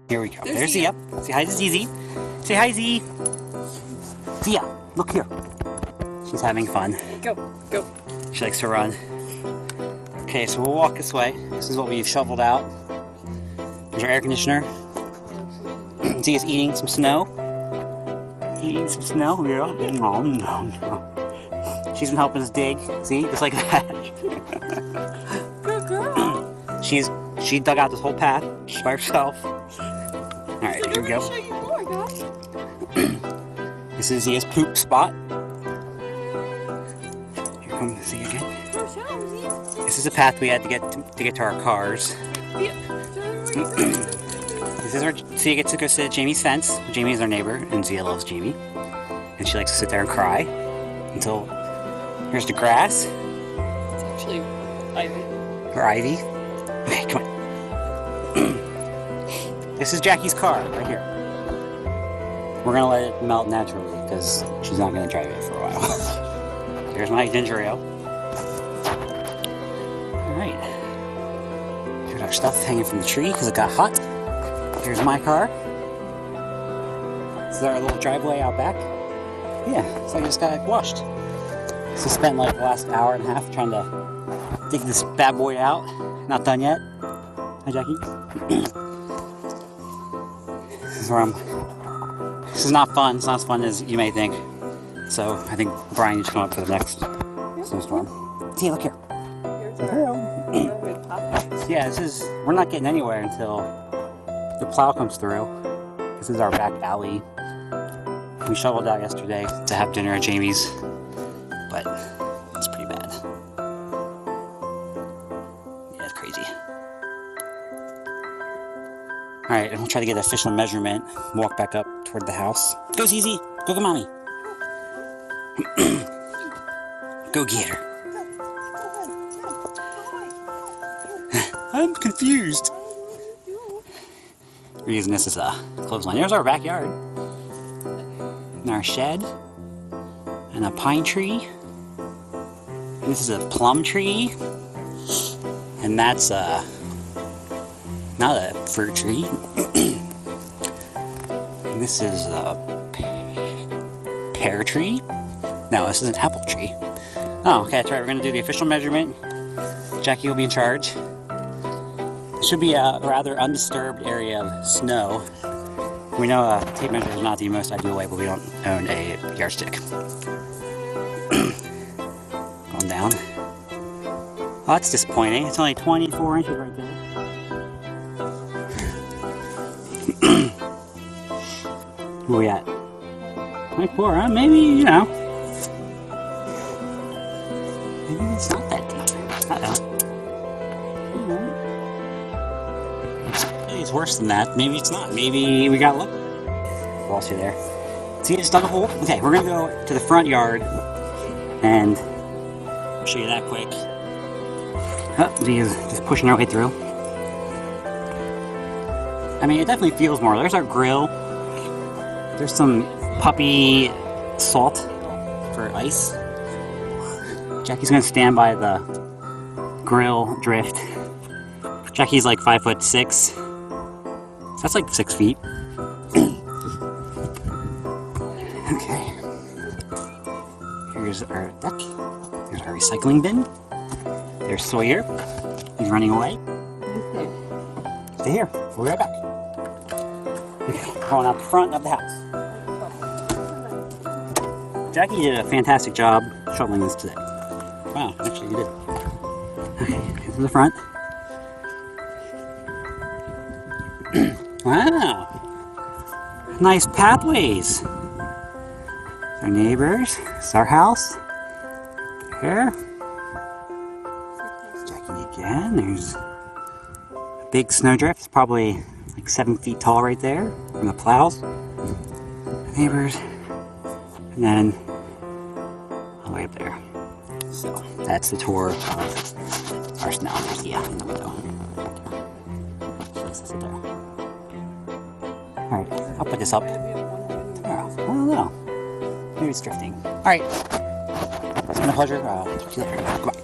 Here we go. There's Zia. Say hi to Zizi. Say hi, Z. Zia, look here. She's having fun. Go, go. She likes to run. Okay, so we'll walk this way. This is what we've shoveled out. There's our air conditioner. Zia's eating some snow. Eating some snow, yeah. No, no, no. She's been helping us dig. See, just like that. Good girl. She dug out this whole path just by herself. All right, here we go. Show you more, guys. This is Zia's poop spot. Here comes Zia again. This is a path we had to get to our cars. This is where Zia gets to go sit at Jamie's fence. Jamie is our neighbor, and Zia loves Jamie. And she likes to sit there and cry until here's the grass. It's actually ivy. Or ivy. Okay, come on. This is Jackie's car right here. We're gonna let it melt naturally because she's not gonna drive it for a while. Here's my ginger ale. Alright. Here's our stuff hanging from the tree because it got hot. Here's my car. This is our little driveway out back. Yeah, it's like I just got washed. So spent like the last hour and a half trying to dig this bad boy out. Not done yet. Hi, Jackie. This is where I'm. This is not fun. It's not as fun as you may think. So I think Brian needs to come up for the next snowstorm. See, look here. Yeah, we're not getting anywhere until the plow comes through. This is our back alley. We shoveled out yesterday to have dinner at Jamie's, but it's pretty bad. Yeah, it's crazy. Alright, and we'll try to get an official measurement, walk back up toward the house. Go, Zizi! Go get mommy! Go get her. I'm confused. We're using this as a clothesline. There's our backyard. And our shed. And a pine tree. And this is a plum tree. And that's not a fruit tree. And this is a pear tree. No, this is an apple tree. Oh, okay, that's right. We're going to do the official measurement. Jackie will be in charge. It should be a rather undisturbed area of snow. We know a tape measure is not the most ideal way, but we don't own a yardstick. Going down. Oh, that's disappointing. It's only 24 inches right there. Where we at? 24, huh? Maybe, you know. Maybe it's not that deep. Uh-oh. Maybe it's worse than that. Maybe it's not. Maybe we got lucky. Lost you there. See, I just dug a hole. Okay, we're gonna go to the front yard and I'll show you that quick. Oh, Zia's just pushing her way through. I mean, it definitely feels more. There's our grill. There's some puppy salt for ice. Jackie's gonna stand by the grill drift. Jackie's like 5'6". So that's like 6 feet. Okay. Here's our deck. Here's our recycling bin. There's Sawyer. He's running away. Stay here. We'll be right back. Okay, going out the front of the house. Jackie did a fantastic job shoveling this today. Wow, actually you did. Okay, here's the front. Wow. Nice pathways. Our neighbors. It's our house. Here. Jackie again. There's a big snowdrift. It's probably like 7 feet tall right there from the plows. Neighbors. And then all the way up there. So that's the tour of our snow. Yeah, in the window. Let's sit there. Alright, I'll put this up. Oh, I don't know. Maybe it's drifting. Alright. It's been a pleasure. Talk to you later. Goodbye.